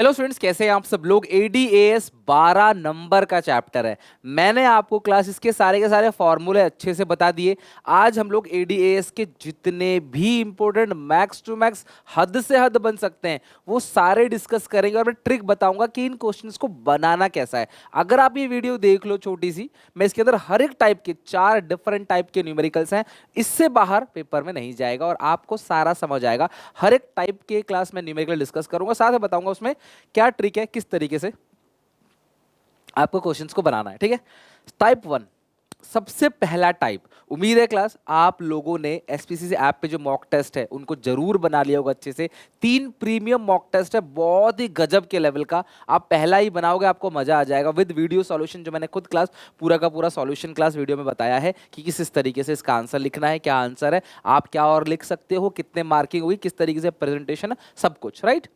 Hello students, कैसे हैं आप सब लोग। एडीएएस 12 नंबर का चैप्टर है। मैंने आपको क्लास इसके सारे के सारे फॉर्मूले अच्छे से बता दिए। आज हम लोग एडीएएस के जितने भी इंपॉर्टेंट मैक्स टू मैक्स हद से हद बन सकते हैं वो सारे डिस्कस करेंगे और मैं ट्रिक बताऊंगा कि इन क्वेश्चंस को बनाना कैसा है। अगर आप ये वीडियो देख लो छोटी सी, मैं इसके अंदर हर एक टाइप के 4 डिफरेंट टाइप के न्यूमेरिकल्स हैं। इससे बाहर पेपर में नहीं जाएगा और आपको सारा समझ आएगा। हर एक टाइप के क्लास में न्यूमेरिकल डिस्कस करूंगा, साथ में बताऊंगा उसमें क्या ट्रिक है, किस तरीके से आपको क्वेश्चंस को बनाना है। ठीक है। टाइप 1, सबसे पहला टाइप। उम्मीद है क्लास आप लोगों ने एसपीसीसी ऐप पे जो मॉक टेस्ट है उनको जरूर बना लिया होगा अच्छे से। 3 प्रीमियम मॉक टेस्ट है, बहुत ही गजब के लेवल का। आप पहला ही बनाओगे, आपको मजा आ जाएगा विद वीडियो सॉल्यूशन, जो मैंने खुद क्लास पूरा का पूरा सॉल्यूशन क्लास वीडियो में बताया है कि किस तरीके से इसका आंसर लिखना है, क्या आंसर है, आप क्या और लिख सकते हो, कितने मार्किंग हुई, किस तरीके से प्रेजेंटेशन, सब कुछ। राइट,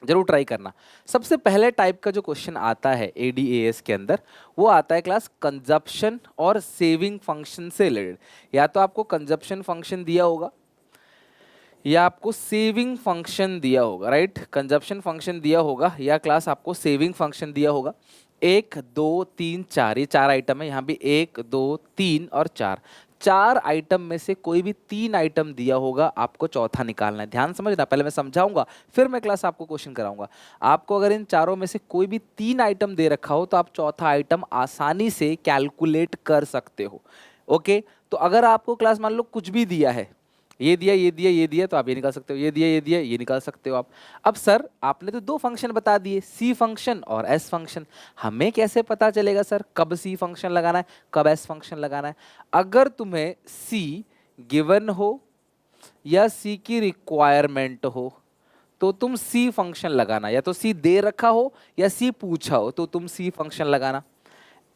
जरूर ट्राई करना। सबसे पहले टाइप का जो क्वेश्चन आता है एडीएएस के अंदर, वो आता है क्लास कंजप्शन और सेविंग फंक्शन से रिलेटेड। या तो आपको कंजप्शन फंक्शन दिया होगा या आपको सेविंग फंक्शन दिया होगा। राइट, कंजप्शन फंक्शन दिया होगा या क्लास आपको सेविंग फंक्शन दिया होगा। 1 2 3 4, ये 4 आइटम है। यहाँ भी 1 2 3 और 4, 4 आइटम में से कोई भी 3 आइटम दिया होगा, आपको चौथा निकालना है। ध्यान समझना, पहले मैं समझाऊंगा फिर मैं क्लास आपको क्वेश्चन कराऊंगा। आपको अगर इन चारों में से कोई भी 3 आइटम दे रखा हो तो आप चौथा आइटम आसानी से कैलकुलेट कर सकते हो। ओके, तो अगर आपको क्लास मान लो कुछ भी दिया है, ये दिया ये दिया ये दिया, तो आप ये निकाल सकते हो, ये दिया ये दिया ये निकाल सकते हो आप। अब सर आपने तो 2 फंक्शन बता दिए, सी फंक्शन और एस फंक्शन। हमें कैसे पता चलेगा सर कब सी फंक्शन लगाना है, कब एस फंक्शन लगाना है? अगर तुम्हें सी गिवन हो या सी की रिक्वायरमेंट हो तो तुम सी फंक्शन लगाना। या तो सी दे रखा हो या सी पूछा हो तो तुम सी फंक्शन लगाना।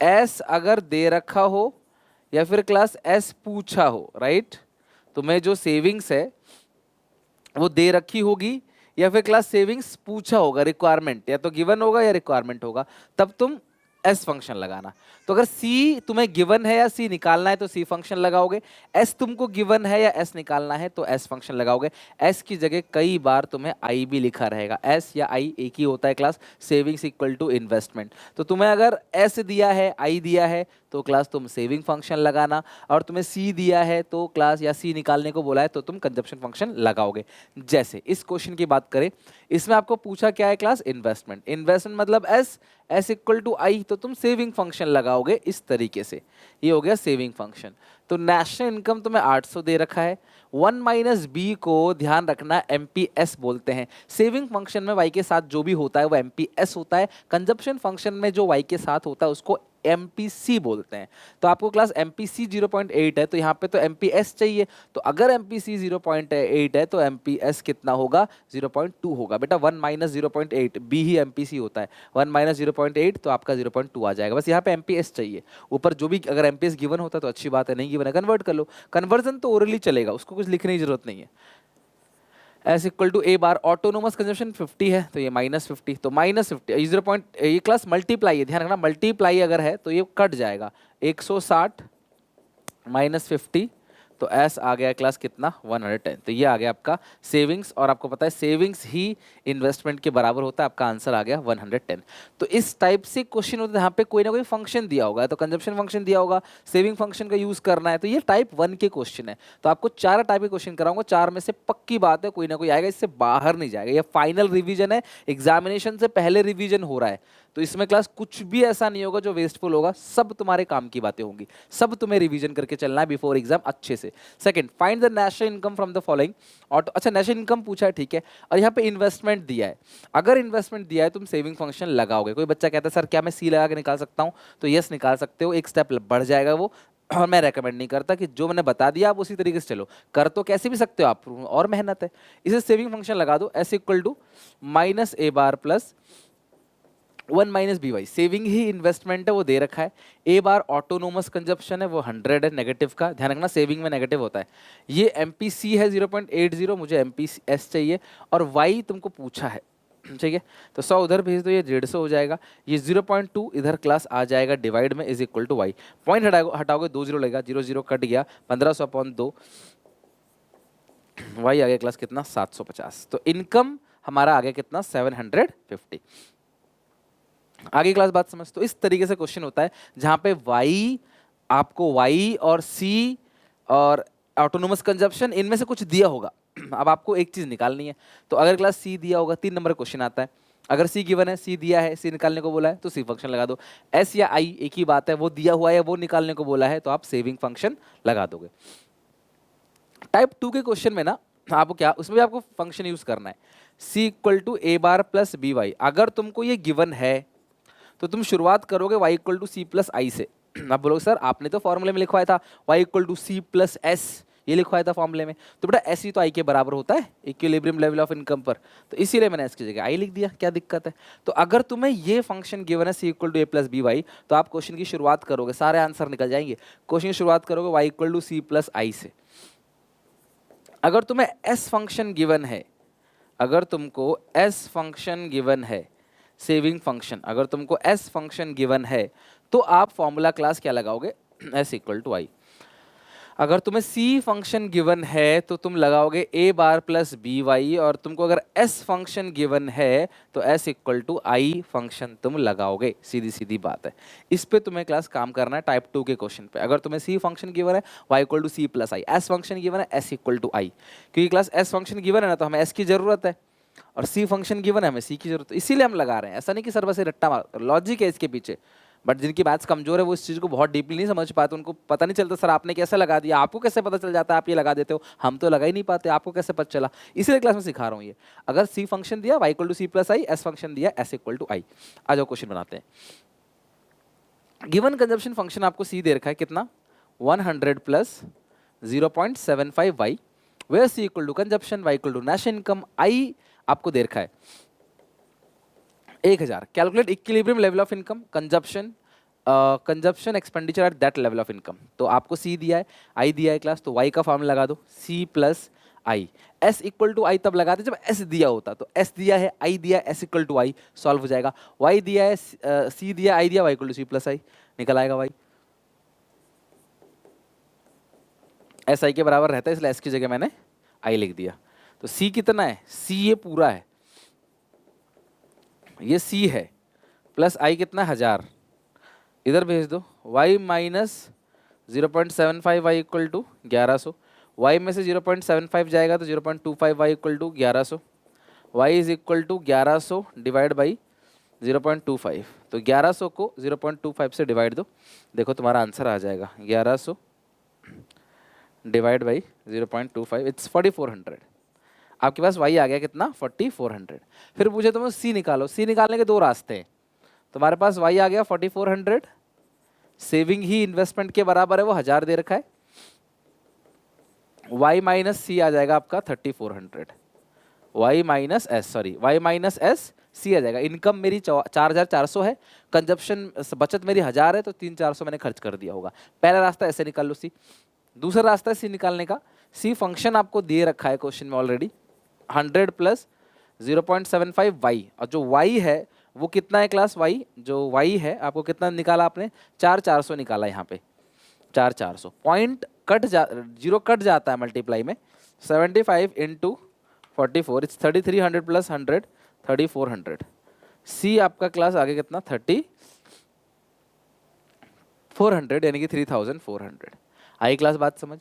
एस अगर दे रखा हो या फिर क्लास एस पूछा हो, राइट, तुम्हें जो सेविंग्स है वो दे रखी होगी या फिर क्लास सेविंग्स पूछा होगा, रिक्वायरमेंट या तो गिवन होगा या रिक्वायरमेंट होगा, तब तुम एस फंक्शन लगाना। तो अगर सी तुम्हें गिवन है या सी निकालना है तो सी फंक्शन लगाओगे। एस तुमको गिवन है या एस निकालना है तो एस फंक्शन लगाओगे। एस की जगह कई बार तुम्हें आई भी लिखा रहेगा। एस या आई एक ही होता है class, savings equal to investment. तो तुम्हें अगर एस दिया है, आई दिया है, तो क्लास तुम सेविंग फंक्शन लगाना। और तुम्हें सी दिया है तो क्लास, या सी निकालने को बोला है तो तुम कंजप्शन फंक्शन लगाओगे। जैसे इस क्वेश्चन की बात करें, इसमें आपको पूछा क्या है क्लास, इन्वेस्टमेंट। इन्वेस्टमेंट मतलब एस, एस इक्वल टू आई, तो तुम सेविंग फंक्शन लगाओगे इस तरीके से। ये हो गया सेविंग फंक्शन। तो नेशनल इनकम तुम्हें 800 दे रखा है। 1 माइनस बी को ध्यान रखना एमपीएस बोलते हैं। सेविंग फंक्शन में वाई के साथ जो भी होता है वो एमपीएस होता है। कंजप्शन फंक्शन में जो वाई के साथ होता है उसको एमपीसी बोलते हैं। तो आपको क्लास एमपीसी 0.8 है तो यहाँ पे तो एमपीएस चाहिए। तो अगर एमपीसी 0.8 है तो एमपीएस कितना होगा, 0.2 होगा। बेटा 1 माइनस 0.8 बी ही एमपीसी होता है। 1 माइनस 0.8 तो आपका 0.2 आ जाएगा। बस यहाँ पे एमपीएस चाहिए। ऊपर जो भी अगर एमपीएस गिवन होता तो अच्छी बात है, नहीं गिवन है कन्वर्ट कर लो। कन्वर्जन तो ओरली चलेगा, उसको कुछ लिखने की जरूरत नहीं है। S equal to A bar, autonomous consumption 50 है तो ये -50, तो -50 जीरो पॉइंट, ये क्लास मल्टीप्लाई है, ध्यान रखना मल्टीप्लाई अगर है तो ये कट जाएगा। 160 -50, तो एस आ गया क्लास कितना, 110। तो ये आ गया आपका सेविंग्स, और आपको पता है सेविंग्स ही इन्वेस्टमेंट के बराबर होता है। आपका आंसर आ गया 110। तो इस टाइप से क्वेश्चन होता है जहाँ पे कोई ना कोई फंक्शन दिया होगा, तो कंजप्शन फंक्शन दिया होगा, सेविंग फंक्शन का यूज करना है। तो ये टाइप 1 के क्वेश्चन है। तो आपको 4 टाइप के क्वेश्चन कराऊंगा, 4 में से पक्की बात है कोई ना कोई आएगा, इससे बाहर नहीं जाएगा। ये फाइनल रिवीजन है, एग्जामिनेशन से पहले रिवीजन हो रहा है। तो इसमें क्लास कुछ भी ऐसा नहीं होगा जो वेस्टफुल होगा, सब तुम्हारे काम की बातें होंगी, सब तुम्हें रिवीजन करके चलना है बिफोर एग्जाम अच्छे से। Second, find the national income from the following. Auto, अच्छा नेशनल इनकम पूछा है, ठीक है, और यहाँ पे इन्वेस्टमेंट दिया है। अगर इन्वेस्टमेंट दिया है तुम सेविंग फंक्शन लगाओगे। कोई बच्चा कहता है सर क्या मैं सी लगा के निकाल सकता हूँ, तो यस निकाल सकते हो, एक स्टेप बढ़ जाएगा वो। और मैं रेकमेंड नहीं करता कि जो मैंने बता दिया आप उसी तरीके से चलो, कर तो कैसे भी सकते हो आप, और मेहनत है। इसे सेविंग फंक्शन लगा दो, S equal to minus A bar plus 1 minus B Y, saving ही इन्वेस्टमेंट है वो दे रखा है। ए बार ऑटोनोमस कंजप्शन है वो 100 है, नेगेटिव का ध्यान रखना, सेविंग में नेगेटिव होता है। ये एमपीसी है 0.80, मुझे एमपीएस चाहिए, और वाई तुमको पूछा है, ठीक है, तो 100 उधर भेज दो, ये 150 हो जाएगा। ये 0.2 इधर क्लास आ जाएगा डिवाइड में, is equal to Y. Point हटाओगे 2 जीरो लगेगा, 0 0 कट गया, 1500/2, वाई आ गया क्लास कितना, 750। तो इनकम हमारा आ गया कितना 750। आगे क्लास बात समझ। तो इस तरीके से क्वेश्चन होता है जहां पे y, आपको y और c और ऑटोनोमस कंजप्शन इनमें से कुछ दिया होगा। अब आपको एक चीज निकालनी है। तो अगर क्लास सी दिया होगा 3 नंबर क्वेश्चन आता है। अगर सी गिवन है, सी दिया है, सी निकालने को बोला है तो सी फंक्शन लगा दो। एस या आई एक ही बात है, वो दिया हुआ है वो निकालने को बोला है तो आप सेविंग फंक्शन लगा दोगे। टाइप 2 के क्वेश्चन में ना आपको क्या, उसमें भी आपको फंक्शन यूज करना है। C equal to A bar plus B Y. अगर तुमको ये गिवन है तो तुम शुरुआत करोगे y equal to C plus I से। आप बोलोगे सर आपने तो फॉर्मूले में लिखवाया था y equal to C plus S, ये लिखवाया था फॉर्मूले में। तो बेटा एस ही तो आई के बराबर होता है इक्विलिब्रियम लेवल ऑफ इनकम पर, तो इसीलिए मैंने एस की जगह आई लिख दिया, क्या दिक्कत है। तो अगर तुम्हें ये फंक्शन गिवन है C equal to a plus B Y, तो आप क्वेश्चन की शुरुआत करोगे, सारे आंसर निकल जाएंगे। क्वेश्चन की शुरुआत करोगे y equal to C plus I से। अगर तुम्हें एस फंक्शन गिवन है, अगर तुमको एस फंक्शन गिवन है, सेविंग फंक्शन, अगर तुमको एस फंक्शन गिवन है तो आप फॉर्मूला क्लास क्या लगाओगे, एस इक्वल टू आई। अगर तुम्हें सी फंक्शन गिवन है तो तुम लगाओगे A bar plus B Y, और तुमको अगर एस फंक्शन गिवन है तो S equal to I function तुम लगाओगे। सीधी सीधी बात है, इस पे तुम्हें क्लास काम करना है टाइप 2 के क्वेश्चन पे। अगर तुम्हें सी फंक्शन गिवन है Y equal to C plus I, S function given है एस इक्वल टू आई, क्योंकि क्लास एस फंक्शन गिवन है ना तो हमें एस की जरूरत है और सी फंक्शन गिवन है हमें सी की जरूरत है, इसीलिए हम लगा रहे हैं। ऐसा नहीं कि सर बस ये रट्टा मार, लॉजिक है इसके पीछे। बट जिनकी मैथ्स कमजोर है वो इस चीज़ को बहुत डीपली नहीं समझ पाते, उनको पता नहीं चलता सर आपने कैसे लगा दिया, आपको कैसे पता चल जाता है आप ये लगा देते हो, हम तो लगा ही नहीं पाते, आपको कैसे पता चला। इसीलिए क्लास में सिखा रहा हूँ ये। अगर सी फंक्शन दिया Y equal to C plus I, S function दिया एस इक्वल टू आई। आ जाओ क्वेश्चन बनाते हैं। गिवन कंजप्शन फंक्शन आपको सी दे रखा है कितना, 100 plus 0.75 Y, where C equal to consumption, Y equal to national income, I आपको दे रखा है 1000। Calculate equilibrium level of income, consumption expenditure at that level of income. तो आपको सी दिया है, आई दिया है क्लास, तो वाई का फॉर्मूला लगा दो C plus I. S equal to I तब लगाते जब एस दिया होता, तो एस दिया है आई दिया S equal to I, solve हो जाएगा। वाई दिया है सी दिया आई दिया, Y equal to C plus I, निकल आएगा वाई। एस आई के बराबर रहता है इसलिए एस की जगह मैंने आई लिख दिया। तो सी कितना है, सी ये पूरा है, ये सी है, प्लस आई कितना 1000, इधर भेज दो। y minus 0.75 Y equal to 1100, y में से 0.75 जाएगा तो 0.25 Y equal to 1100, y is equal to 1100 divide by 0.25। तो 1100 को 0.25 से डिवाइड दो, देखो तुम्हारा आंसर आ जाएगा 1100 डिवाइड बाई 0.25, इट्स 4400। आपके पास y आ गया कितना 4400। फिर पूछे तुम्हें c निकालो, c निकालने के दो रास्ते हैं। तुम्हारे पास y आ गया 4400, सेविंग ही इन्वेस्टमेंट के बराबर है, वो 1000 दे रखा है। y माइनस सी आ जाएगा आपका 3400, y minus S, sorry y minus S C आ जाएगा। इनकम मेरी 4400 है, कंजप्शन बचत मेरी 1000 है, तो 3400 मैंने खर्च कर दिया होगा। पहला रास्ता ऐसे निकाल लो सी। दूसरा रास्ता है सी निकालने का, सी फंक्शन आपको दे रखा है क्वेश्चन में ऑलरेडी, 100 प्लस 0.75 वाई, और जो y है वो कितना है क्लास, y जो y है आपको कितना निकाला आपने 4400 निकाला। यहाँ पे 4400 पॉइंट कट जीरो कट जाता है मल्टीप्लाई में, 75 इंटू 44 इट्स 3300 प्लस 100 3400। सी आपका क्लास आगे कितना 3400 यानी कि 3400। आई क्लास बात समझ।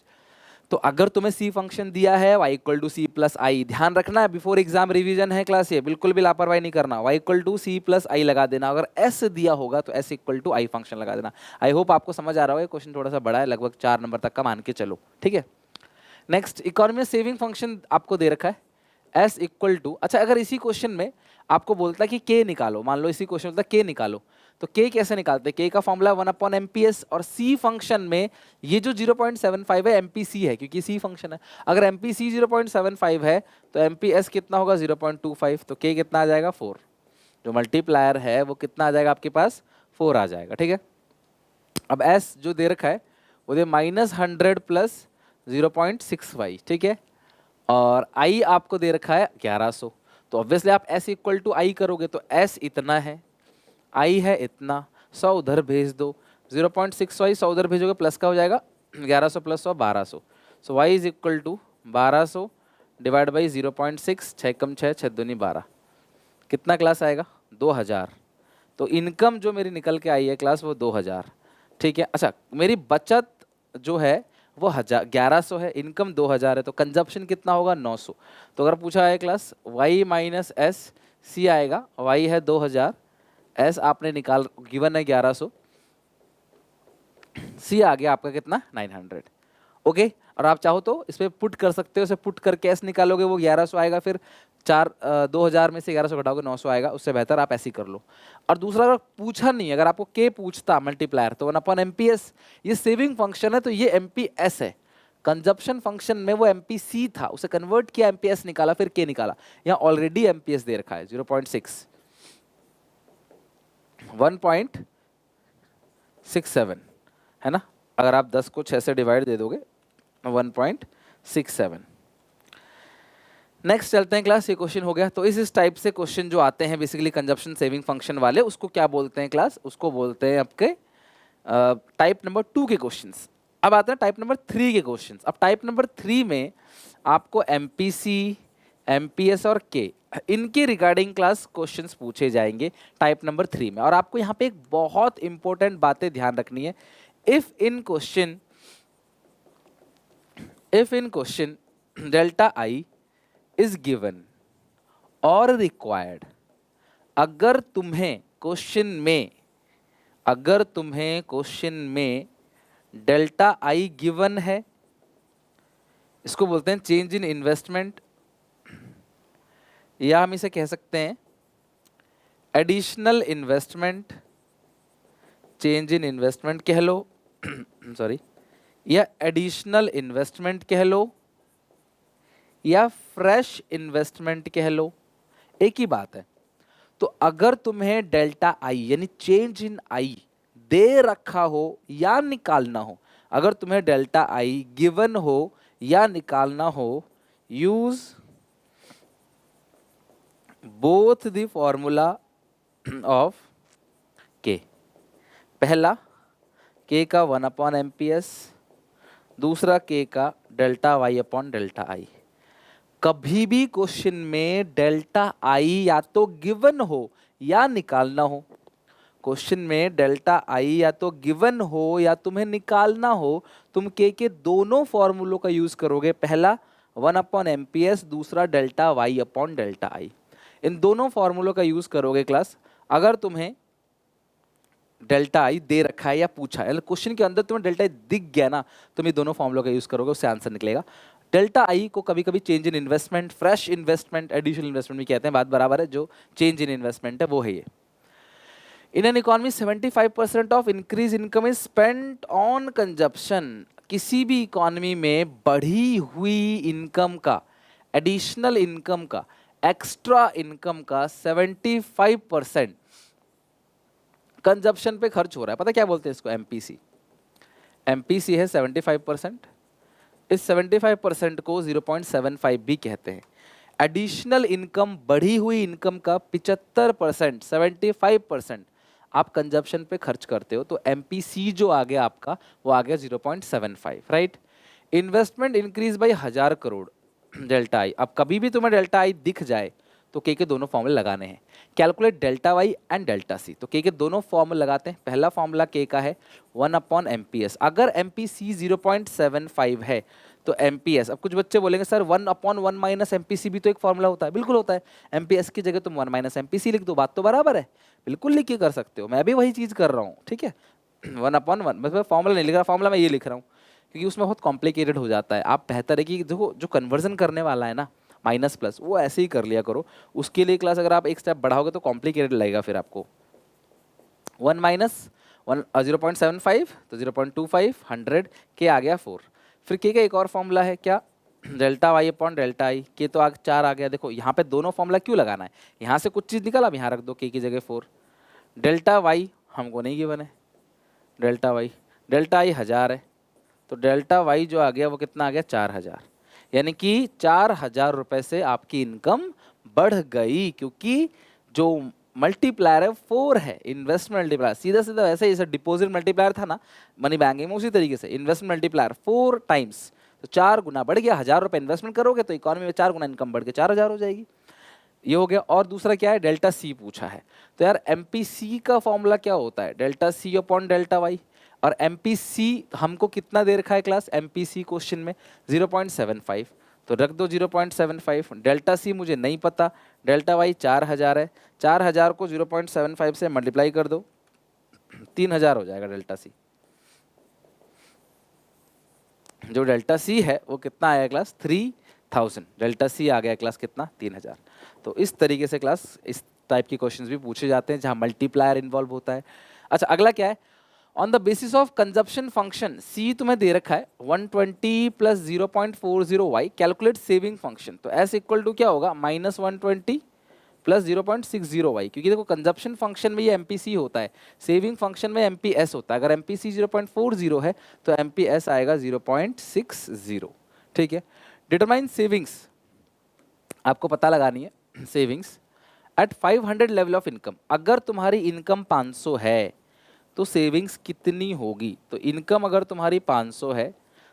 तो अगर तुम्हें सी फंक्शन दिया है y equal to C plus I, ध्यान रखना है बिफोर एग्जाम रिवीजन है क्लास, ये बिल्कुल भी लापरवाही नहीं करना, y equal to C plus I लगा देना। अगर s दिया होगा तो s equal to I function लगा देना। आई होप आपको समझ आ रहा होगा, क्वेश्चन थोड़ा सा बड़ा है, लगभग 4 नंबर तक का मान के चलो, ठीक है। नेक्स्ट इकोनॉमी सेविंग फंक्शन आपको दे रखा है s इक्वल टू, अच्छा अगर इसी क्वेश्चन में आपको बोलता है कि k निकालो, मान लो इसी क्वेश्चन बोलता है k निकालो, तो k कैसे निकालते हैं, k का फॉर्मूला 1/MPS, और c फंक्शन में ये जो 0.75 है MPC है क्योंकि c फंक्शन है। अगर MPC 0.75 है तो MPS कितना होगा 0.25, तो k कितना आ जाएगा 4, जो मल्टीप्लायर है वो कितना आ जाएगा आपके पास 4 आ जाएगा, ठीक है। अब s जो दे रखा है वो दे -100 प्लस 0.65, ठीक है, और i आपको दे रखा है 1100, तो ऑब्वियसली आप s इक्वल टू आई करोगे तो s इतना है, आई है इतना, 100 उधर भेज दो, 0.65 100 उधर भेजोगे प्लस का हो जाएगा 1100 plus 100 1200, so y is equal to 1200 divide by 0.6, 6 कम 6, 6 दूनी 12, कितना क्लास आएगा 2000। तो इनकम जो मेरी निकल के आई है क्लास वो 2000, ठीक है। अच्छा मेरी बचत जो है वो 1100 है, इनकम 2000 है, तो कंजप्शन कितना होगा 900। तो अगर पूछा है क्लास y माइनस एस, सी आएगा, y है 2000, एस आपने निकाल गिवन है 1100, सी आ गया आपका कितना 900। ओके और आप चाहो तो इस पे पुट कर सकते हो, इसे पुट करके एस निकालोगे वो 1100 आएगा, फिर 2000 में से 1100 घटाओगे 900 आएगा, उससे बेहतर आप ऐसे ही कर लो। और दूसरा अगर पूछा नहीं, अगर आपको के पूछता मल्टीप्लायर तो 1/MPS, ये सेविंग फंक्शन है तो ये MPS है। कंजप्शन फंक्शन में वो MPC था, उसे कन्वर्ट किया MPS निकाला, फिर के निकाला। यहाँ ऑलरेडी MPS दे रखा है 0.6, 1.67 है ना। अगर आप 10 को 6 से डिवाइड दे दोगे 1.67। नेक्स्ट चलते हैं क्लास, ये क्वेश्चन हो गया। तो इस टाइप से क्वेश्चन जो आते हैं बेसिकली कंजप्शन सेविंग फंक्शन वाले, उसको क्या बोलते हैं क्लास, उसको बोलते हैं आपके टाइप नंबर 2 के क्वेश्चंस। अब आते हैं टाइप नंबर 3 के क्वेश्चंस। अब टाइप नंबर 3 में आपको MPC, MPS और के इनके रिगार्डिंग क्लास क्वेश्चंस पूछे जाएंगे टाइप नंबर 3 में। और आपको यहाँ पे एक बहुत इंपॉर्टेंट बातें ध्यान रखनी है। If in question delta I is given और रिक्वायर्ड, अगर तुम्हें क्वेश्चन में डेल्टा आई गिवन है, इसको बोलते हैं चेंज इन इन्वेस्टमेंट, या हम इसे कह सकते हैं additional investment, change in investment कह लो सॉरी, या एडिशनल इन्वेस्टमेंट कह लो, या फ्रेश इन्वेस्टमेंट कह लो, एक ही बात है। तो अगर तुम्हें डेल्टा आई यानी चेंज इन आई दे रखा हो या निकालना हो, अगर तुम्हें डेल्टा आई गिवन हो या निकालना हो, use both the formula of K. पहला के का 1/MPS, दूसरा के का delta Y upon delta I. कभी भी क्वेश्चन में डेल्टा आई या तो गिवन हो या निकालना हो, क्वेश्चन में डेल्टा आई या तो गिवन हो या तुम्हें निकालना हो, तुम के दोनों फॉर्मूलों का यूज करोगे। पहला 1/MPS, दूसरा delta Y upon delta I. इन दोनों फॉर्मूलों का यूज करोगे क्लास। अगर तुम्हें डेल्टा आई दे रखा है या पूछा है, क्वेश्चन के अंदर तुम्हें डेल्टा आई दिख गया ना, तुम ये दोनों फॉर्मूलों का यूज करोगे, उससे आंसर निकलेगा। डेल्टा आई को कभी कभी change in investment, fresh investment, additional investment भी कहते हैं, बात बराबर है। जो चेंज इन इन्वेस्टमेंट है वो है ये। इन an economy 75% of increase income is spent on consumption. किसी भी इकोनॉमी में बढ़ी हुई इनकम का, एडिशनल इनकम का, एक्स्ट्रा इनकम का 75% कंजप्शन पे खर्च हो रहा है। पता क्या बोलते हैं इसको, एमपीसी। एमपीसी है 75%। इस 75% को 0.75 भी कहते हैं। एडिशनल इनकम, बढ़ी हुई इनकम का 75%, 75% आप कंजप्शन पे खर्च करते हो, तो एमपीसी जो आ गया आपका वो आ गया 0.75, right. Investment increase by 1000 crore, delta आई। अब कभी भी तुम्हें डेल्टा आई दिख जाए तो के दोनों फॉर्मूले लगाने हैं। Calculate delta Y and delta C, तो के दोनों फॉर्मूले लगाते हैं। पहला फॉर्मूला के का है 1/MPS। अगर MPC 0.75 है तो MPS, अब कुछ बच्चे बोलेंगे सर 1/1 माइनस MPC भी तो एक फॉर्मूला होता है। बिल्कुल होता है। MPS की जगह तुम 1 माइनस MPC लिख दो, बात तो बराबर है। बिल्कुल लिख के कर सकते हो, मैं भी वही चीज़ कर रहा हूँ, ठीक है। 1/1, मैं फॉर्मूला नहीं लिख रहा, फॉर्मूला मैं ये लिख रहा हूँ क्योंकि उसमें बहुत कॉम्प्लिकेटेड हो जाता है। आप बेहतर है कि जो कन्वर्जन करने वाला है ना, माइनस प्लस, वो ऐसे ही कर लिया करो। उसके लिए क्लास अगर आप एक स्टेप बढ़ाओगे तो कॉम्प्लिकेटेड लगेगा फिर आपको। 1 माइनस 0.75 तो 0.25, 100, के आ गया 4। फिर के का एक और फॉर्मूला है क्या, delta Y upon delta I. K तो 4 आ गया। देखो यहाँ पे दोनों फॉर्मूला क्यों लगाना है, यहाँ से कुछ चीज़ निकल, अब यहाँ रख दो के की जगह 4। डेल्टा वाई हमको नहीं गिवन है, डेल्टा आई 1000 है, तो डेल्टा वाई जो आ गया वो कितना आ गया 4000। यानी कि 4000 रुपये से आपकी इनकम बढ़ गई, क्योंकि जो मल्टीप्लायर है 4 है, इन्वेस्टमेंट मल्टीप्लायर। सीधा वैसे ही डिपॉजिट मल्टीप्लायर था ना मनी बैंकिंग में, उसी तरीके से इन्वेस्टमेंट मल्टीप्लायर 4 टाइम्स, तो 4 गुना बढ़ गया। 1000 रुपये इन्वेस्टमेंट करोगे तो इकोनॉमी में 4 गुना इनकम बढ़ के 4000 हो जाएगी। ये हो गया। और दूसरा क्या है, डेल्टा सी पूछा है। तो यार एमपीसी का फॉर्मूला क्या होता है, delta C upon delta Y. और एमपीसी हमको कितना दे रखा है क्लास, एमपीसी क्वेश्चन में 0.75, तो रख दो 0.75। डेल्टा सी मुझे नहीं पता, डेल्टा वाई 4000 है, 4000 को 0.75 से मल्टीप्लाई कर दो, 3000 हो जाएगा डेल्टा सी। जो डेल्टा सी है वो कितना आया क्लास, 3000। डेल्टा सी आ गया क्लास कितना, 3000। तो इस तरीके से क्लास इस टाइप के क्वेश्चंस भी पूछे जाते हैं जहां मल्टीप्लायर इन्वॉल्व होता है। अच्छा अगला क्या है, on the basis of consumption function C तुम्हें दे रखा है 120 plus 0.40y, calculate saving function. तो एस इक्वल टू क्या होगा, -120 प्लस 0.60y, क्योंकि देखो कंजप्शन फंक्शन में ये एमपीसी होता है, सेविंग फंक्शन में एमपीएस होता है। अगर एमपीसी 0.40 है तो एमपीएस आएगा 0.60। ठीक है। डिटरमाइन सेविंग्स, आपको पता लगानी है savings at 500 level of income. अगर तुम्हारी इनकम 500 है तो सेविंग्स कितनी होगी। तो इनकम अगर तुम्हारी 500 है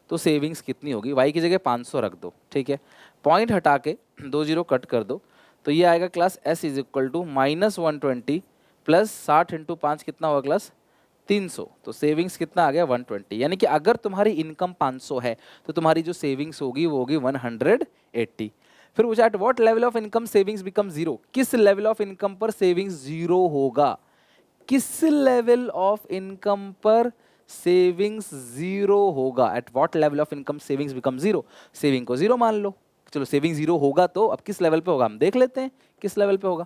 तो सेविंग्स कितनी होगी, वाई की जगह 500 रख दो। ठीक है, पॉइंट हटा के 2 जीरो कट कर दो, तो ये आएगा class S is equal to -120 plus 60 into 5 कितना होगा क्लास, 300। तो सेविंग्स कितना आ गया 120। यानी कि अगर तुम्हारी इनकम 500 है तो तुम्हारी जो सेविंग्स होगी वो होगी 180। फिर पूछा at what level of income savings become zero, किस लेवल ऑफ इनकम पर सेविंग्स जीरो होगा, किस लेवल ऑफ इनकम पर सेविंग्स जीरो होगा। At what level of income savings become zero, saving को जीरो मान लो। चलो सेविंग जीरो होगा तो अब किस लेवल पे होगा हम देख लेते हैं, किस लेवल पे होगा।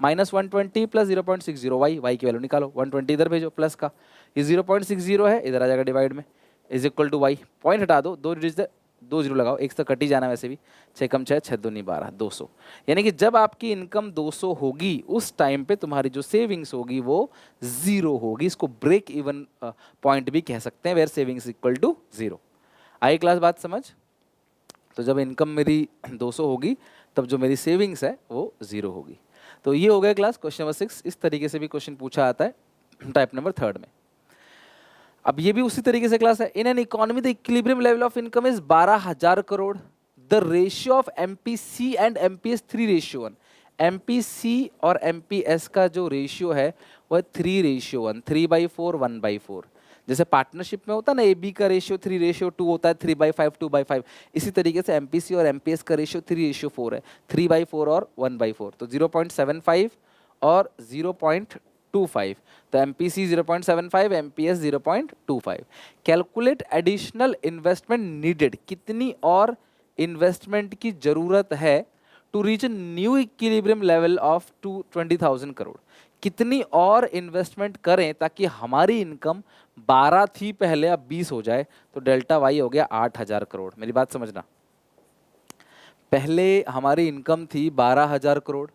-120 प्लस 0.60 वाई, वाई की वैल्यू निकालो, 120 इधर भेजो प्लस का, ये 0.60 है इधर आ जाएगा डिवाइड में, is equal to Y. Point हटा दो, 2 जीरो लगाओ, एक तो कट ही जाना वैसे भी, 6 कम 6 6 दूनी 12, 200। यानी कि जब आपकी इनकम 200 होगी उस टाइम पे तुम्हारी जो सेविंग्स होगी वो जीरो होगी। इसको ब्रेक इवन पॉइंट भी कह सकते हैं, where savings equal to zero. आई क्लास बात समझ। तो जब इनकम मेरी 200 होगी तब जो मेरी सेविंग्स है वो जीरो होगी। तो ये हो गया क्लास क्वेश्चन नंबर 6। इस तरीके से भी क्वेश्चन पूछा आता है टाइप नंबर 3 में। अब ये भी उसी तरीके से क्लास है, in an economy the equilibrium level of income is 12000 crore, the ratio of MPC and MPS 3:1। MPC और एमपीएस का जो रेशियो है वह 3:1, 3/4 1/4। जैसे पार्टनरशिप में होता है ना, ए बी का रेशियो 3:2 होता है, 3/5 2/5। इसी तरीके से एमपीसी और एमपीएस का रेशियो 3:4 है, 3/4 और 1/4। तो 0.75 और 0.25। तो MPC 0.75, MPS 0.25। Calculate additional investment needed, कितनी और इन्वेस्टमेंट की जरूरत है to reach new equilibrium level of 20,000 crore. कितनी और इन्वेस्टमेंट करें ताकि हमारी इनकम 12 थी पहले अब 20 हो जाए। तो डेल्टा वाई हो गया 8000 करोड़। मेरी बात समझना, पहले हमारी इनकम थी 12000 करोड़,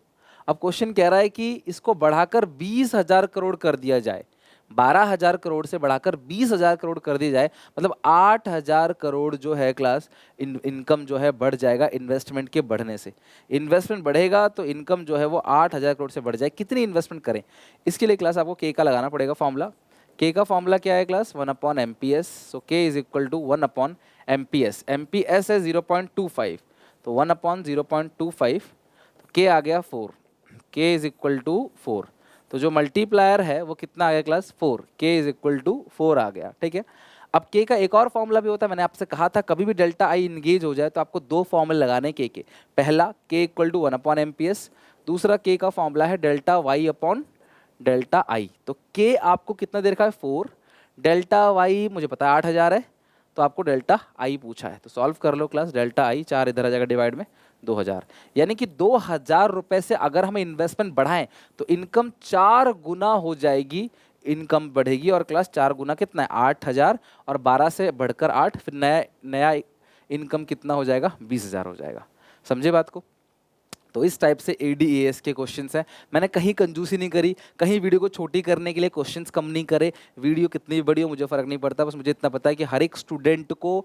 अब क्वेश्चन कह रहा है कि इसको बढ़ाकर 20000 करोड़ कर दिया जाए। 12000 करोड़ से बढ़ाकर 20000 करोड़ कर दिया जाए, मतलब 8000 करोड़ जो है क्लास इनकम जो है बढ़ जाएगा इन्वेस्टमेंट के बढ़ने से। इन्वेस्टमेंट बढ़ेगा तो इनकम जो है वो 8000 करोड़ से बढ़ जाए। कितनी इन्वेस्टमेंट करें, इसके लिए क्लास आपको के का लगाना पड़ेगा फॉर्मूला। के का फॉर्मूला क्या है क्लास, 1/MPS। सो के is equal to 1/MPS। MPS है 0.25, तो 1/0.25, के आ गया 4, के इज इक्वल टू 4। तो जो मल्टीप्लायर है वो कितना आ गया क्लास, 4, के इज इक्वल टू 4 आ गया। ठीक है, अब के का एक और फॉर्मूला भी होता है, मैंने आपसे कहा था कभी भी डेल्टा आई इंगेज हो जाए तो आपको 2 फॉर्मूले लगाने के। पहला के इक्वल टू 1/MPS, दूसरा के का फॉर्मूला है delta Y upon delta I. तो के आपको कितना दे रखा है 4, डेल्टा वाई मुझे पता है 8000 है, तो आपको डेल्टा आई पूछा है। तो सॉल्व कर लो क्लास, डेल्टा आई 4 इधर आ जाएगा डिवाइड में 2000। यानी कि 2000 रुपए से अगर हम इन्वेस्टमेंट बढ़ाएं तो इनकम 4 गुना हो जाएगी, इनकम बढ़ेगी। और क्लास 4 गुना कितना है 8000, और 12 से बढ़कर 8, फिर नया नया इनकम कितना हो जाएगा 20000 हो जाएगा। समझे बात को। तो इस टाइप से एडीएएस के क्वेश्चंस हैं। मैंने कहीं कंजूसी नहीं करी, कहीं वीडियो को छोटी करने के लिए क्वेश्चंस कम नहीं करे। वीडियो कितनी भी बड़ी हो मुझे फर्क नहीं पड़ता, बस मुझे इतना पता है कि हर एक स्टूडेंट को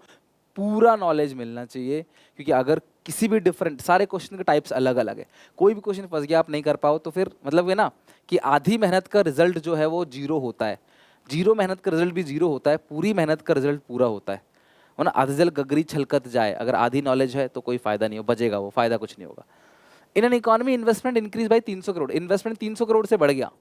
पूरा नॉलेज मिलना चाहिए। क्योंकि अगर किसी भी डिफरेंट, सारे क्वेश्चन के टाइप्स अलग अलग है, कोई भी क्वेश्चन फंस गया आप नहीं कर पाओ तो फिर मतलब है ना कि आधी मेहनत का रिजल्ट जो है वो जीरो होता है, जीरो मेहनत का रिजल्ट भी जीरो होता है, पूरी मेहनत का रिजल्ट पूरा होता है। वरना आधी जल गगरी छलकत जाए, अगर आधी नॉलेज है तो कोई फायदा नहीं हो, बचेगा वो, फायदा कुछ नहीं होगा। इन an economy investment increase by 300 crore, investment 300 crore से बढ़ गया,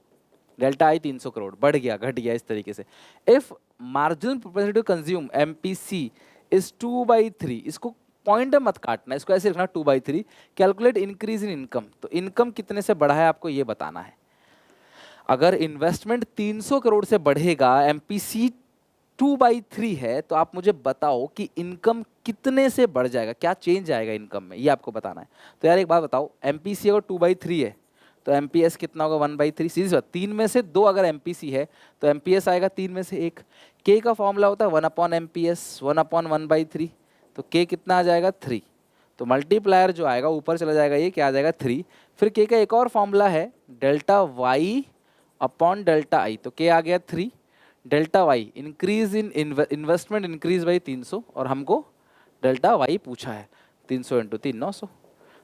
डेल्टा आई 300 करोड़ बढ़ गया, घट गया इस तरीके से। If marginal propensity to consume MPC is 2/3, इसको पॉइंट मत काटना, इसको ऐसे लिखना 2/3। कैलकुलेट इंक्रीज इन इनकम, तो इनकम कितने से बढ़ा है आपको ये बताना है। अगर इन्वेस्टमेंट 300 करोड़ से बढ़ेगा, एमपीसी 2/3 है, तो आप मुझे बताओ कि इनकम कितने से बढ़ जाएगा, क्या चेंज आएगा इनकम में, ये आपको बताना है। तो यार एक बात बताओ, एमपीसी अगर 2/3 है तो एमपीएस कितना होगा 1/3, सीधी बात, 3 में से 2 अगर एमपीसी है तो एमपीएस आएगा 3 में से 1। के का फॉर्मूला होता है 1/MPS, 1/1/3, तो के कितना आ जाएगा 3, तो मल्टीप्लायर जो आएगा ऊपर चला जाएगा, ये क्या आ जाएगा 3। फिर के का एक और फॉर्मूला है delta Y upon delta I, तो के आ गया 3, delta Y increase in investment increase by 300, और हमको डेल्टा वाई पूछा है 300 इंटू 3 900।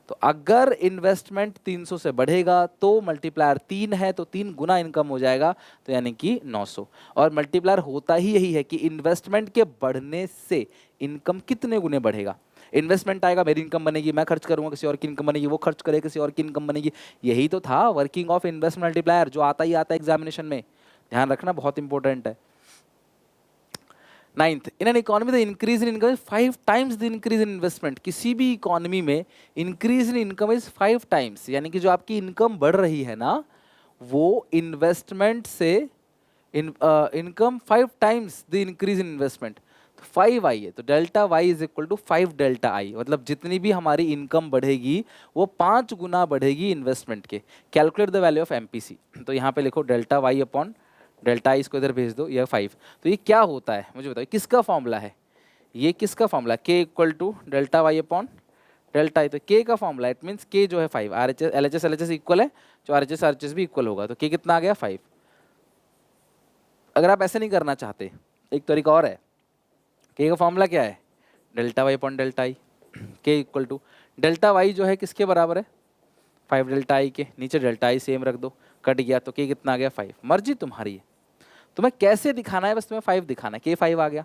तो अगर इन्वेस्टमेंट 300 से बढ़ेगा तो मल्टीप्लायर 3 है, तो 3 गुना इनकम हो जाएगा, तो यानी कि 900। और मल्टीप्लायर होता ही यही है कि इन्वेस्टमेंट के बढ़ने से इनकम कितने गुने बढ़ेगा। इन्वेस्टमेंट आएगा, मेरी इनकम बनेगी, मैं खर्च करूंगा, किसी और की इनकम बनेगी, वो खर्च करेगा, किसी और की इनकम बनेगी। यही तो था वर्किंग ऑफ इन्वेस्टमेंट मल्टीप्लायर, जो आता ही आता है एग्जामिनेशन में, ध्यान रखना, बहुत इंपॉर्टेंट है। Ninth, in an economy the increase in income is 5 times the increase in investment. किसी भी इकोनॉमी में increase in income is 5 times, यानी कि जो आपकी इनकम बढ़ रही है ना, वो इन्वेस्टमेंट से income 5 times the increase in investment. 5 आई है, तो delta Y is equal to 5 delta I, मतलब जितनी भी हमारी इनकम बढ़ेगी वो 5 गुना बढ़ेगी इन्वेस्टमेंट के। Calculate the value of MPC, तो यहाँ पे लिखो delta Y upon delta I, इसको इधर भेज दो, यह 5। तो ये क्या होता है मुझे बताओ, किसका फॉर्मूला है ये, किसका formula, K equal to delta Y upon delta I, तो के का फॉर्मूला, इट मीन्स के जो है 5, R H S L H S equal है, जो आर एच एस भी इक्वल होगा, तो के कितना आ गया 5। अगर आप ऐसे नहीं करना चाहते, एक तरीका और है, के का फॉर्मूला क्या है, delta Y upon delta I, K equal to delta Y जो है किसके बराबर है 5 डेल्टा आई के, नीचे डेल्टा आई सेम रख दो, कट गया, तो के कितना आ गया 5। मर्जी तुम्हारी है, तुम्हें कैसे दिखाना है, बस तुम्हें 5 दिखाना है, के 5 आ गया।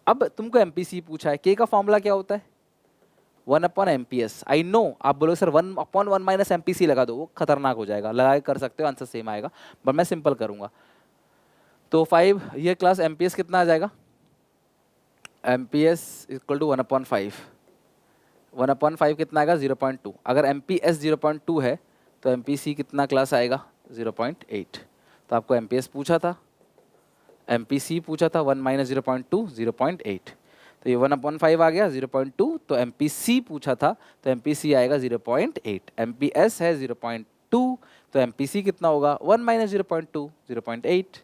अब तुमको एमपीसी पूछा है, के का फॉर्मूला क्या होता है 1/MPS। आई नो आप बोलो सर 1/1 माइनस एमपीसी लगा दो, वो खतरनाक हो जाएगा, लगा के कर सकते हो, आंसर सेम आएगा, बट मैं सिंपल करूंगा। तो 5 ये क्लास एमपीएस कितना आ जाएगा, एमपीएस इक्वल टू 1/5, 1/5 कितना आएगा 0.2। अगर एमपीएस 0.2 है तो एमपीसी कितना क्लास आएगा 0.8। तो आपको एमपीएस पूछा था, एमपीसी पूछा था, 1 माइनस 0.2 0.8, तो ये 1/5 आ गया 0.2, तो एमपीसी पूछा था तो एमपीसी आएगा 0.8, एमपीएस है 0.2, तो एमपीसी कितना होगा 1 माइनस 0.2 0.8।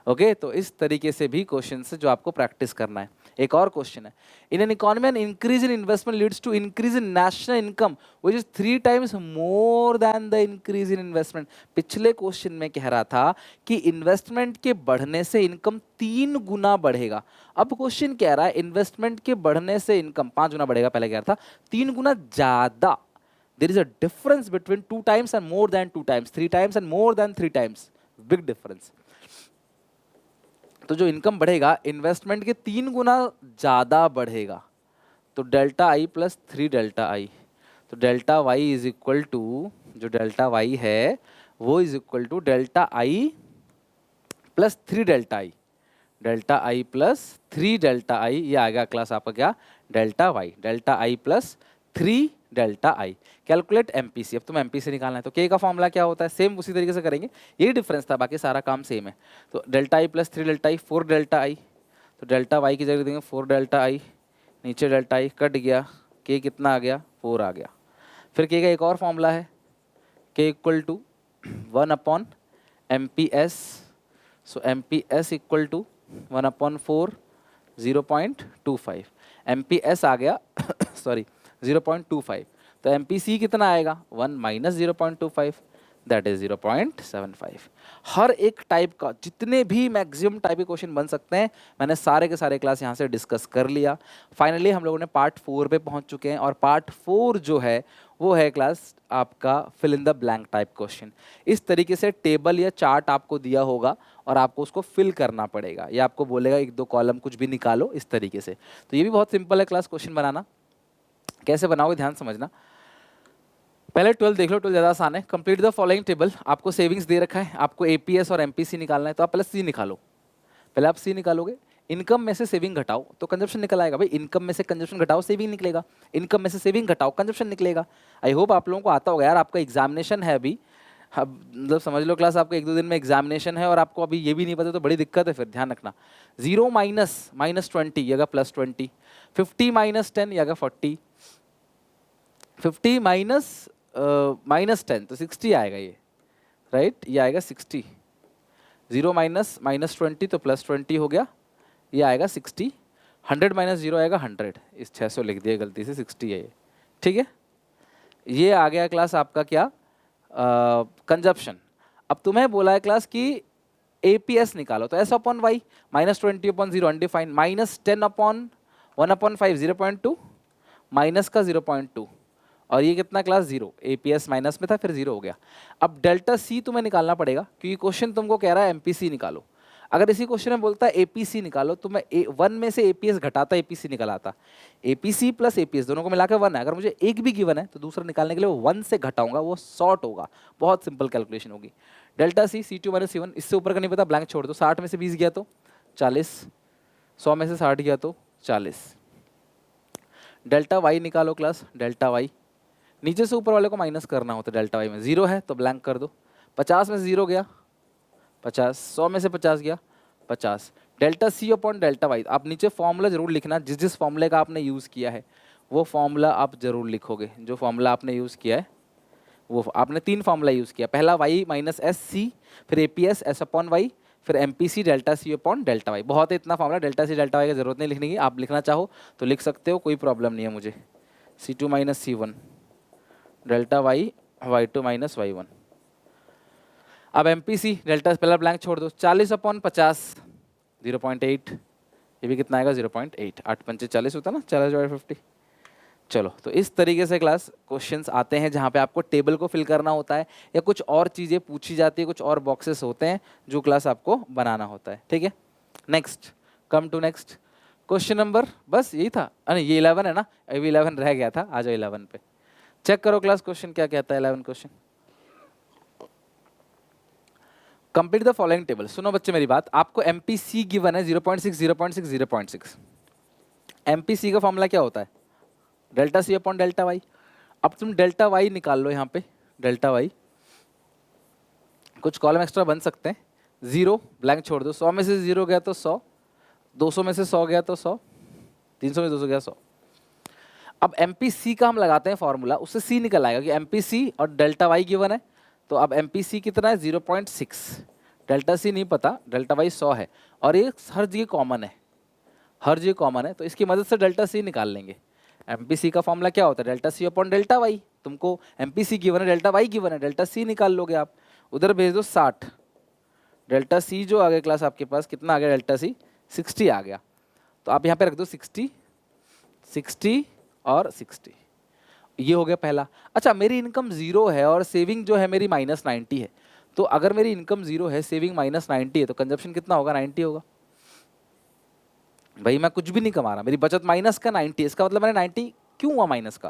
ओके, तो इस तरीके से भी क्वेश्चन है जो आपको प्रैक्टिस करना है। एक और क्वेश्चन है, in an economy an increase in investment leads to increase in national income which is 3 times more than the increase in investment. पिछले क्वेश्चन में कह रहा था कि इन्वेस्टमेंट के बढ़ने से इनकम 3 गुना बढ़ेगा, अब क्वेश्चन कह रहा है इन्वेस्टमेंट के बढ़ने से इनकम 5 गुना बढ़ेगा, पहले कह रहा था 3 गुना ज्यादा। There is a difference between 2 times and more than 2 times, 3 times and more than 3 times, big difference. तो जो इनकम बढ़ेगा इन्वेस्टमेंट के 3 गुना ज़्यादा बढ़ेगा, तो delta I plus 3 delta I, तो delta Y is equal to, जो डेल्टा वाई है वो is equal to delta I plus 3 delta I, delta I plus 3 delta I, ये आ गया क्लास आपका क्या delta Y, delta I plus 3 delta I. Calculate MPC, अब तुम एमपीसी निकालना है, तो के का फॉर्मूला क्या होता है, सेम उसी तरीके से करेंगे, यही डिफरेंस था, बाकी सारा काम सेम है। तो delta I plus 3 delta I 4 delta I, तो डेल्टा वाई की जगह देंगे 4 डेल्टा आई, नीचे डेल्टा आई कट गया, के कितना आ गया 4 आ गया। फिर के का एक और फॉर्मूला है, के इक्वल टू 1/MPS, सो MPS इक्वल टू 1/4 0.25, MPS आ गया सॉरी 0.25, तो MPC कितना आएगा 1 माइनस 0.25, दैट इज 0.75। हर एक टाइप का जितने भी मैक्सिमम टाइप के क्वेश्चन बन सकते हैं मैंने सारे के सारे क्लास यहाँ से डिस्कस कर लिया। फाइनली हम लोगों ने पार्ट 4 पे पहुँच चुके हैं और पार्ट 4 जो है वो है क्लास आपका fill in the blank type question. इस तरीके से टेबल या चार्ट आपको दिया होगा और आपको उसको फिल करना पड़ेगा, या आपको बोलेगा एक दो कॉलम कुछ भी निकालो इस तरीके से। तो ये भी बहुत सिंपल है क्लास क्वेश्चन बनाना। कैसे बनाओगे ध्यान समझना। पहले 12 देख लो, 12 ज़्यादा आसान है। Complete the following table. आपको सेविंग्स दे रखा है, आपको एपीएस और एमपीसी निकालना है, तो आप पहले सी निकालो। पहले आप सी निकालोगे, इनकम में से सेविंग घटाओ तो कंजप्शन निकल आएगा। भाई इनकम में से कंजप्शन घटाओ सेविंग निकलेगा, इनकम में से सेविंग घटाओ कंजप्शन निकलेगा। आई होप आप लोगों को आता होगा यार, आपका एग्जामिनेशन है अभी, अब मतलब समझ लो क्लास आपका 1-2 दिन में एग्जामिनेशन है और आपको अभी ये भी नहीं पता तो बड़ी दिक्कत है। फिर ध्यान रखना 0 माइनस -20 या +20, 50 -10 या 40, 50 -10 तो 60 आएगा ये, राइट। ये आएगा 60। 0 -20 तो +20 हो गया, ये आएगा 60। 100 -0 आएगा 100। इस 600 लिख दिया गलती से, 60 है ये, ठीक है। ये आ गया क्लास आपका क्या, कंजप्शन। अब तुम्हें बोला है क्लास कि एपीएस निकालो, तो S/Y -20/0 अनडिफाइंड, -10/1/5 0.2, माइनस का 0.2, और ये कितना क्लास 0। एपीएस माइनस में था फिर 0 हो गया। अब डेल्टा सी तुम्हें निकालना पड़ेगा क्योंकि क्वेश्चन तुमको कह रहा है एमपीसी निकालो। अगर इसी क्वेश्चन में बोलता है एपीसी निकालो तो मैं 1 में से एपीएस घटाता एपीसी निकल आता। एपीसी प्लस एपीएस दोनों को मिलाकर 1 है। अगर मुझे एक भी गिवन है तो दूसरा निकालने के लिए वो 1 से घटाऊंगा, वो सॉर्ट होगा। बहुत सिंपल कैलकुलेशन होगी। डेल्टा सी C2 - C1, इससे ऊपर का नहीं पता, ब्लैंक छोड़ दो। 60 में से 20 गया तो 40, 100 में से 60 गया तो 40। डेल्टा वाई निकालो क्लास, डेल्टा वाई नीचे से ऊपर वाले को माइनस करना होता है। डेल्टा वाई में 0 है तो ब्लैंक कर दो। 50 में से 0 गया 50, 100 में से 50 गया 50। Delta C upon delta Y, आप नीचे फॉर्मूला जरूर लिखना, जिस जिस फॉर्मूले का आपने यूज़ किया है वो फॉर्मूला आप जरूर लिखोगे। जो फॉर्मूला आपने यूज़ किया है वो, आपने 3 फॉर्मूला यूज़ किया। पहला वाई माइनस एस सी, फिर एपीएस एस अपॉन वाई, फिर MPC delta C upon delta Y. बहुत है इतना formula, delta C delta Y की जरूरत नहीं लिखने की। आप लिखना चाहो तो लिख सकते हो, कोई प्रॉब्लम नहीं है मुझे। C2 - C1 delta Y Y2 - Y1। अब एमपीसी डेल्टा पहला ब्लैंक छोड़ दो। 40/50 0.8, ये भी कितना आएगा 0.8। 8×5 = 40 होता ना, 40/50। चलो, तो इस तरीके से क्लास क्वेश्चंस आते हैं जहाँ पे आपको टेबल को फिल करना होता है या कुछ और चीज़ें पूछी जाती है, कुछ और बॉक्सेस होते हैं जो क्लास आपको बनाना होता है, ठीक है। Next, come to next question number, बस यही था। अरे ये 11 है ना, अभी 11 रह गया था। आ जाओ 11 पे, चेक करो क्लास क्वेश्चन क्या कहता है। 11 question, complete the following table. सुनो बच्चे मेरी बात, आपको एमपीसी गिवन है 0.6 0.6 0.6। एमपीसी का फॉर्मूला क्या होता है, delta C upon delta Y. अब तुम डेल्टा वाई निकाल लो यहाँ पे, डेल्टा वाई कुछ कॉलम एक्स्ट्रा बन सकते हैं। 0 ब्लैंक छोड़ दो। 100 में से 0 गया तो 100, 200 में से 100 गया तो 100, 300 में 200 गया 100। अब एमपीसी का हम लगाते हैं फॉर्मूला, उससे सी निकल आएगा कि एमपीसी और डेल्टा वाई गिवन है। तो अब एमपीसी कितना है 0.6, डेल्टा सी नहीं पता, डेल्टा वाई 100 है, और ये हर जगह कॉमन है, हर जगह कॉमन है, तो इसकी मदद से डेल्टा सी निकाल लेंगे। एमपीसी का फॉर्मूला क्या होता है, delta C upon delta Y. तुमको एमपीसी गिवन है, डेल्टा वाई गिवन है, डेल्टा सी निकाल लोगे आप। उधर भेज दो 60, डेल्टा सी जो आ गया क्लास आपके पास कितना आ गया, डेल्टा सी 60 आ गया। तो आप यहाँ पे रख दो 60, 60 और 60। ये हो गया पहला। अच्छा, मेरी इनकम 0 है और सेविंग जो है मेरी -90 है। तो अगर मेरी इनकम 0 है, सेविंग -90 है, तो कंजप्शन कितना होगा, 90 होगा। भाई मैं कुछ भी नहीं कमा रहा, मेरी बचत माइनस का 90, इसका मतलब मैंने 90 क्यों हुआ माइनस का,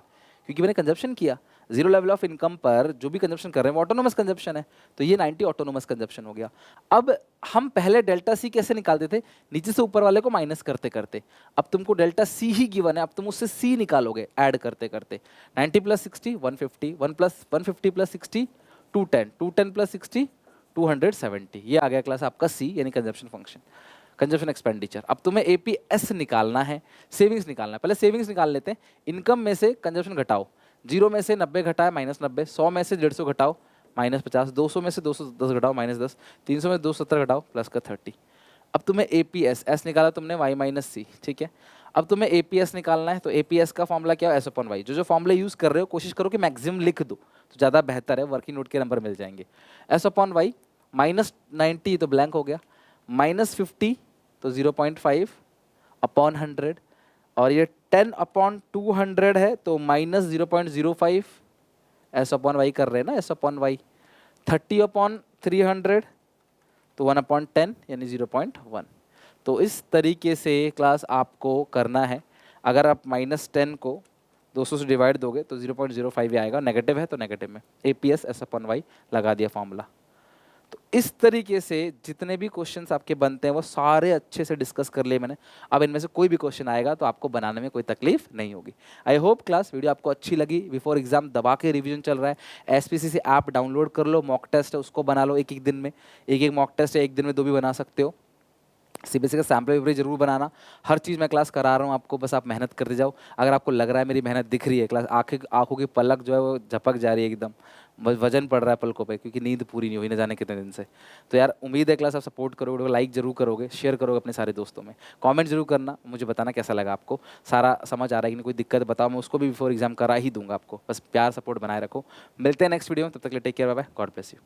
क्योंकि मैंने कंजप्शन किया। 0 लेवल ऑफ इनकम पर जो भी कंजप्शन कर रहे हैं वो ऑटोनोमस कंजप्शन है, तो ये 90 ऑटोनोमस कंजप्शन हो गया। अब हम पहले डेल्टा सी कैसे निकालते थे, नीचे से ऊपर वाले को माइनस करते करते। अब तुमको डेल्टा सी ही गिवन है, अब तुम उससे सी निकालोगे ऐड करते करते। 90 + 60 150, 150 + 60 210, 210 + 60 270। ये आ गया क्लास आपका सी, यानी कंजप्शन फंक्शन, कंजप्शन एक्सपेंडिचर। अब तुम्हें एपीएस निकालना है, सेविंग्स निकालना है। पहले सेविंग्स निकाल लेते हैं। इनकम में से कंजप्शन घटाओ, 0 में से 90 घटाए -90, 100 में से 150 घटाओ -50, 200 में से 210 घटाओ -10, 300 में 270 घटाओ +30। अब तुम्हें एपीएस एस निकाला तुमने, वाई - सी, ठीक है। अब तुम्हें एपीएस निकालना है, तो एपीएस का फॉर्मूला क्या है, एस अपॉन वाई। जो जो फॉर्मूला यूज़ कर रहे हो कोशिश करो कि मैक्सिमम लिख दो, तो ज़्यादा बेहतर है, वर्किंग नोट के नंबर मिल जाएंगे। एस अपॉन वाई, -90 तो ब्लैंक हो गया, -50 तो 0.5 अपॉन 100, और ये 10 अपॉन 200 है तो -0.05 एस अपॉन वाई कर रहे हैं ना, एस अपॉन वाई। 30 अपॉन 300 तो 1/10 यानी 0.1। तो इस तरीके से क्लास आपको करना है। अगर आप -10 को 200 से डिवाइड दोगे तो 0.05 ही आएगा, नेगेटिव है तो नेगेटिव में एपीएस एस अपॉन वाई लगा दिया फॉर्मूला। तो इस तरीके से जितने भी क्वेश्चंस आपके बनते हैं वो सारे अच्छे से डिस्कस कर लिए मैंने। अब इनमें से कोई भी क्वेश्चन आएगा तो आपको बनाने में कोई तकलीफ नहीं होगी। आई होप क्लास वीडियो आपको अच्छी लगी। बिफोर एग्जाम दबा के रिवीजन चल रहा है, एसपीसी से ऐप डाउनलोड कर लो, मॉक टेस्ट है उसको बना लो, एक एक दिन में एक एक मॉक टेस्ट है, एक दिन में 2 भी बना सकते हो। सीबीएसई का सैम्पल पेपर जरूर बनाना। हर चीज़ मैं क्लास करा रहा हूँ आपको, बस आप मेहनत करते जाओ। अगर आपको लग रहा है मेरी मेहनत दिख रही है, क्लास आँखों की पलक जो है वो झपक जा रही है एकदम, बस वजन पड़ रहा है पलकों पे, क्योंकि नींद पूरी नहीं हुई न जाने कितने दिन से। तो यार उम्मीद है क्लास आप सपोर्ट करोगे, लाइक जरूर करोगे, शेयर करोगे अपने सारे दोस्तों में, कमेंट जरूर करना, मुझे बताना कैसा लगा आपको, सारा समझ आ रहा है कि नहीं, कोई दिक्कत बताओ, मैं उसको भी बिफोर एग्जाम करा ही दूंगा आपको। बस प्यार सपोर्ट बनाए रखो। मिलते हैं नेक्स्ट वीडियो में, तब तक के लिए take care, bye bye, God bless you.